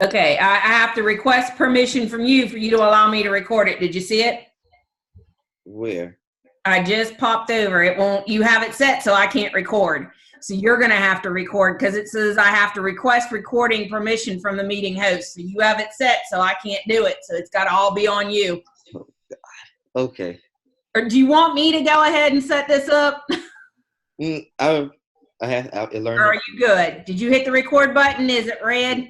Okay, I have to request permission from you for you to allow me to record it. Did you see it? Where? I just popped over. It won't, you have it set so I can't record. So you're going to have to record because it says I have to request recording permission from the meeting host. So you have it set so I can't do it. So it's got to all be on you. Oh, God. Okay. Or do you want me to go ahead and set this up? I learned. Or are you good? Did you hit the record button? Is it red?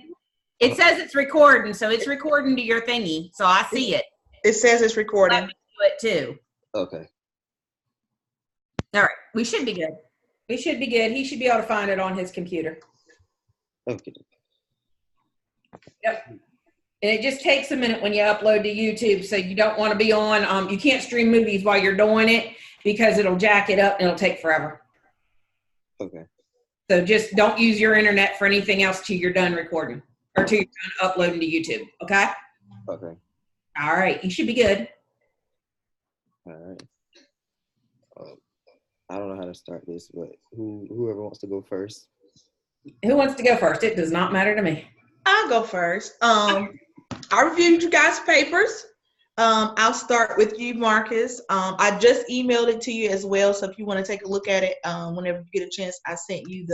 It says it's recording, so it's recording to your thingy. So I see it. It says it's recording. Let me do it too. Okay. All right. We should be good. We should be good. He should be able to find it on his computer. Okay. Yep. And it just takes a minute when you upload to YouTube, so you don't want to be on. You can't stream movies while you're doing it because it'll jack it up and it'll take forever. Okay. So just don't use your internet for anything else till you're done recording or till you're done uploading to YouTube. Okay? Okay. All right. You should be good. All right. I don't know how to start this, but whoever wants to go first. Who wants to go first? It does not matter to me. I'll go first. I reviewed you guys' papers. I'll start with you, Marcus. I just emailed it to you as well, so if you want to take a look at it, whenever you get a chance, I sent you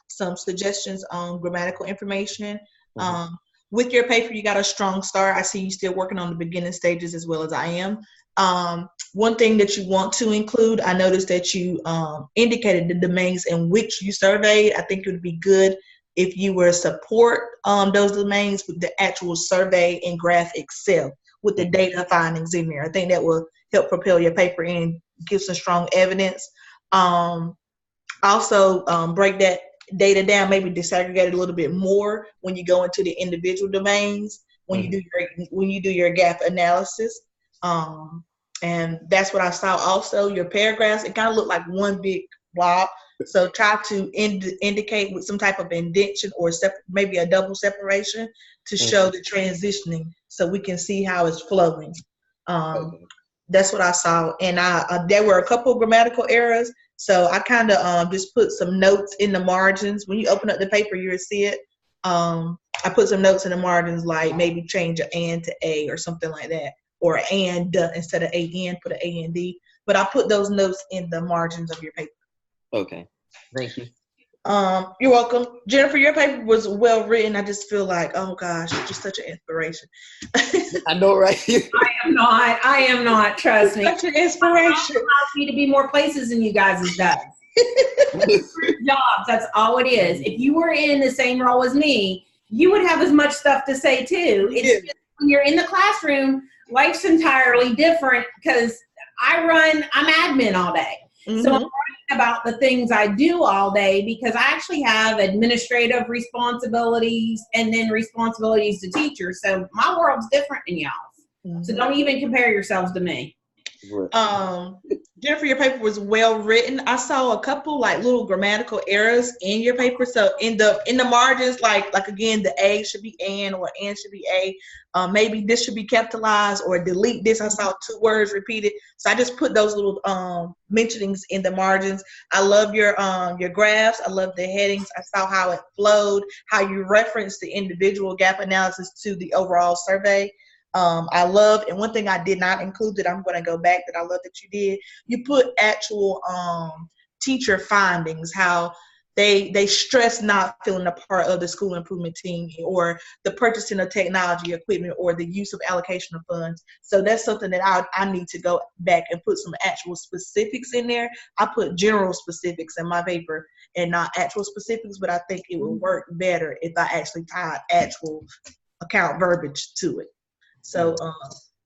some suggestions on grammatical information. Mm-hmm. With your paper, you got a strong start. I see you still working on the beginning stages as well as I am. One thing that you want to include, I noticed that you indicated the domains in which you surveyed. I think it would be good if you were support those domains with the actual survey and graph Excel with the data findings in there. I think that will help propel your paper and give some strong evidence. Also, break that data down, maybe disaggregate it a little bit more when you go into the individual domains, when you do your gap analysis. And that's what I saw. Also, your paragraphs, it kind of looked like one big blob. So try to indicate with some type of indentation or maybe a double separation to show the transitioning so we can see how it's flowing. That's what I saw. And there were a couple of grammatical errors. So I kind of just put some notes in the margins. When you open up the paper, you'll see it. I put some notes in the margins, like maybe change an and to a or something like that. Or and instead of an, put an and. But I put those notes in the margins of your paper. Okay. Thank you. You're welcome. Jennifer, your paper was well written. I just feel like, oh gosh, you're just such an inspiration. I know, right? I am not. Trust me. Such an inspiration. Allows me to be more places than you guys does. Jobs, that's all it is. If you were in the same role as me, you would have as much stuff to say too. It's just when you're in the classroom, life's entirely different because I'm admin all day. Mm-hmm. So I'm writing about the things I do all day because I actually have administrative responsibilities and then responsibilities to teachers. So my world's different than y'all's. Mm-hmm. So don't even compare yourselves to me. Jennifer, your paper was well written. I saw a couple like little grammatical errors in your paper. So in the margins, like again, the A should be an or an should be a. Maybe this should be capitalized or delete this. I saw 2 words repeated. So I just put those little mentionings in the margins. I love your graphs. I love the headings. I saw how it flowed, how you referenced the individual gap analysis to the overall survey. I love, and one thing I did not include that I'm going to go back that I love that you did, you put actual teacher findings, how they stress not feeling a part of the school improvement team or the purchasing of technology equipment or the use of allocation of funds. So that's something that I need to go back and put some actual specifics in there. I put general specifics in my paper and not actual specifics, but I think it would work better if I actually tied actual account verbiage to it. So,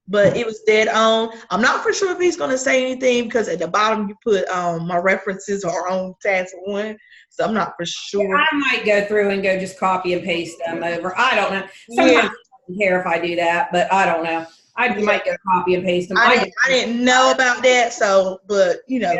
but it was dead on. I'm not for sure if he's going to say anything because at the bottom you put my references are on task 1. So I'm not for sure. I might go through and go just copy and paste them over. I don't know. Sometimes I don't care if I do that, but I don't know. I might go copy and paste them. I didn't know about that. So, but you know,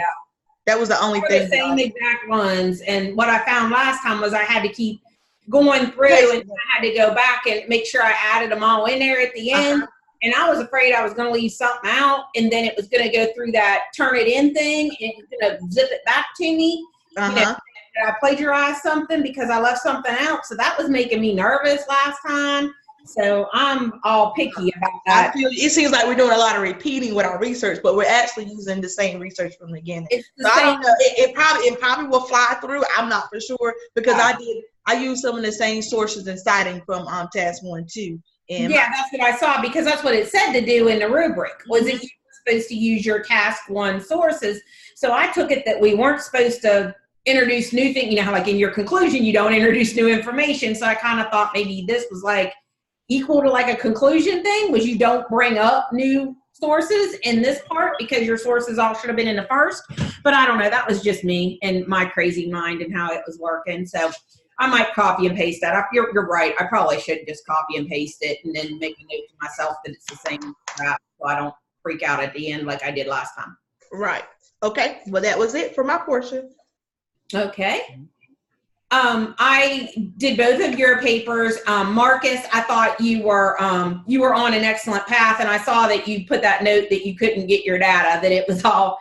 that was the only thing. The same exact ones. And what I found last time was I had to keep going through and I had to go back and make sure I added them all in there at the end. And I was afraid I was going to leave something out and then it was going to go through that turn it in thing and it's going to zip it back to me. You know, did I plagiarize something because I left something out? So that was making me nervous last time. So I'm all picky about that. It seems like we're doing a lot of repeating with our research, but we're actually using the same research from the beginning. It's the So I same. don't know. It probably will fly through. I'm not for sure because I used some of the same sources and citing from task 1 too. And yeah, that's what I saw because that's what it said to do in the rubric was that you were supposed to use your task 1 sources. So I took it that we weren't supposed to introduce new things. You know how like in your conclusion you don't introduce new information. So I kind of thought maybe this was like equal to like a conclusion thing was you don't bring up new sources in this part because your sources all should have been in the first. But I don't know. That was just me and my crazy mind and how it was working. So I might copy and paste that. You're right. I probably should just copy and paste it and then make a note to myself that it's the same crap so I don't freak out at the end like I did last time. Right. Okay. Well, that was it for my portion. Okay. I did both of your papers. Marcus, I thought you were on an excellent path, and I saw that you put that note that you couldn't get your data, that it was all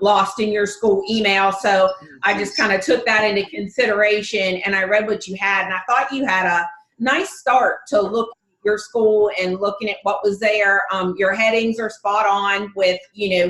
lost in your school email. So I just kind of took that into consideration, and I read what you had, and I thought you had a nice start to look at your school and looking at what was there. Your headings are spot on with,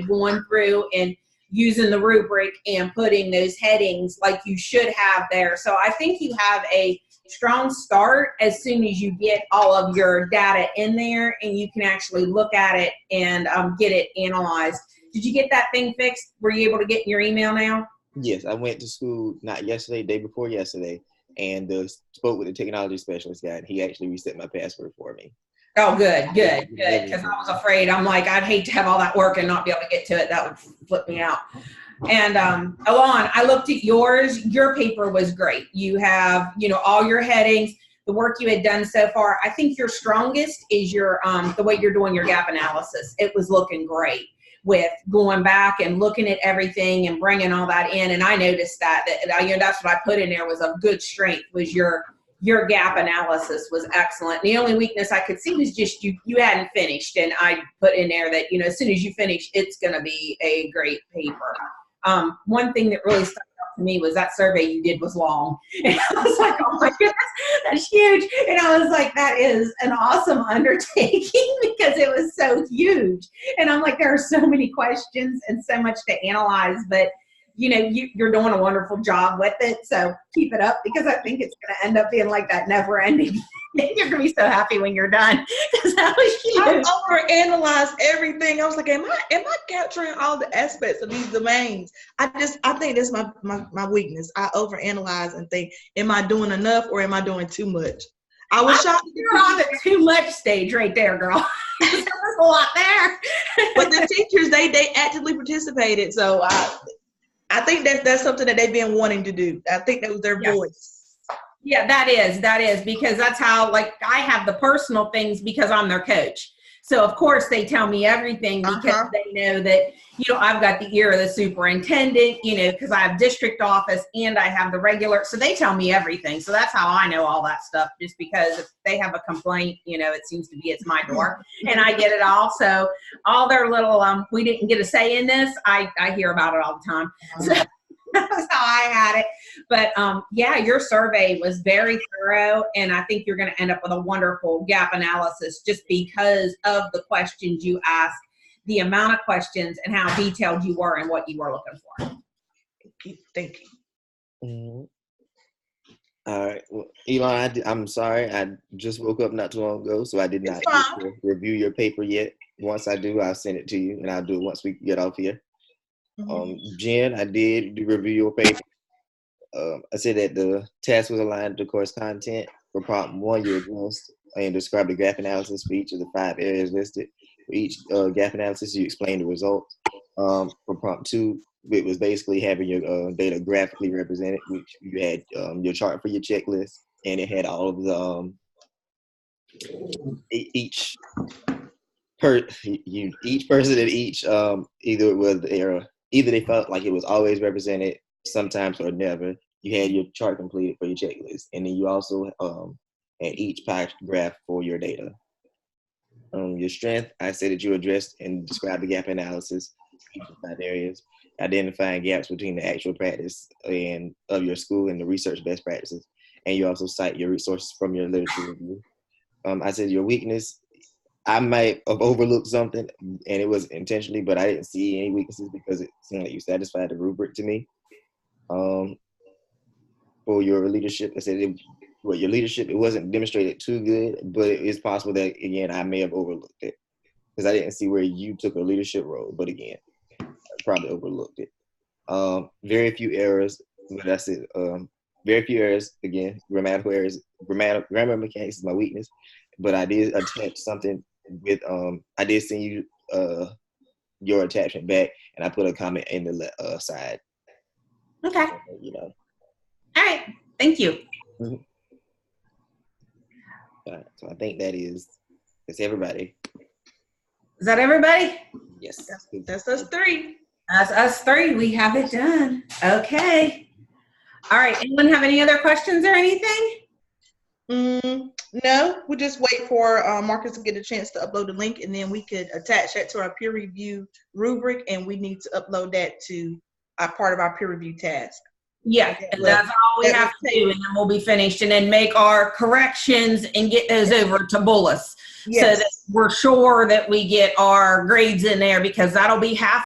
going through and using the rubric and putting those headings like you should have there. So I think you have a strong start as soon as you get all of your data in there and you can actually look at it and get it analyzed. Did you get that thing fixed? Were you able to get in your email now? Yes, I went to school not yesterday, day before yesterday, and spoke with the technology specialist guy, and he actually reset my password for me. Oh, good. Because I was afraid. I'm like, I'd hate to have all that work and not be able to get to it. That would flip me out. And Alon, I looked at yours. Your paper was great. You have, all your headings, the work you had done so far. I think your strongest is your the way you're doing your gap analysis. It was looking great with going back and looking at everything and bringing all that in. And I noticed that that's what I put in there was a good strength was your gap analysis was excellent. The only weakness I could see was just you hadn't finished. And I put in there that, as soon as you finish, it's going to be a great paper. One thing that really stuck out to me was that survey you did was long. And I was like, oh my goodness, that's huge. And I was like, that is an awesome undertaking because it was so huge. And I'm like, there are so many questions and so much to analyze, but you're doing a wonderful job with it. So keep it up because I think it's going to end up being like that never ending. You're going to be so happy when you're done because that was huge. I overanalyzed everything. I was like, am I capturing all the aspects of these domains? I think that's my weakness. I overanalyze and think, am I doing enough or am I doing too much? I was shocked. You're on the too much stage right there, girl. There's a lot there. But the teachers, they actively participated. So I think that's something that they've been wanting to do. I think that was their voice. Yeah, that is because that's how, like, I have the personal things because I'm their coach. So of course they tell me everything because they know that, I've got the ear of the superintendent, because I have district office and I have the regular. So they tell me everything. So that's how I know all that stuff, just because if they have a complaint, it seems to be it's my door and I get it all. So all their little, we didn't get a say in this. I hear about it all the time. So that's how I had it. But your survey was very thorough, and I think you're going to end up with a wonderful gap analysis just because of the questions you asked, the amount of questions, and how detailed you were and what you were looking for. Thank you. Mm-hmm. All right. Well, Elon, I'm sorry. I just woke up not too long ago, so I did not get to review your paper yet. Once I do, I'll send it to you, and I'll do it once we get off here. Jen, I did review your paper. I said that the task was aligned to course content. For prompt 1, you addressed and described the gap analysis for each of the 5 areas listed. For each gap analysis, you explained the results. For prompt 2, it was basically having your data graphically represented, which you had your chart for your checklist, and it had all of the each person at each either they felt like it was always represented sometimes or never. You had your chart completed for your checklist, and then you also had each pie graph for your data. Your strength, I said that you addressed and described the gap analysis, each of 5 areas. identifying gaps between the actual practice and of your school and the research best practices. And you also cite your resources from your literature review. I said your weakness, I might have overlooked something, and it was intentionally, but I didn't see any weaknesses because it seemed like you satisfied the rubric to me. For your leadership, I said your leadership, it wasn't demonstrated too good, but it is possible that, again, I may have overlooked it because I didn't see where you took a leadership role, but again, I probably overlooked it. Very few errors, but that's it. Very few errors, again, grammatical errors. Grammar mechanics is my weakness, but I did attach something with, I did send you your attachment back, and I put a comment in the side. Okay. You know. All right. Thank you. Mm-hmm. So I think that's everybody. Is that everybody? Yes. That's us three. That's us three. We have it done. Okay. All right. Anyone have any other questions or anything? No, we'll just wait for Marcus to get a chance to upload the link, and then we could attach that to our peer review rubric, and we need to upload that to our part of our peer review task. Yeah, and that's all we have to do, and then we'll be finished, and then make our corrections and get those over to Bullis, so that we're sure that we get our grades in there, because that'll be half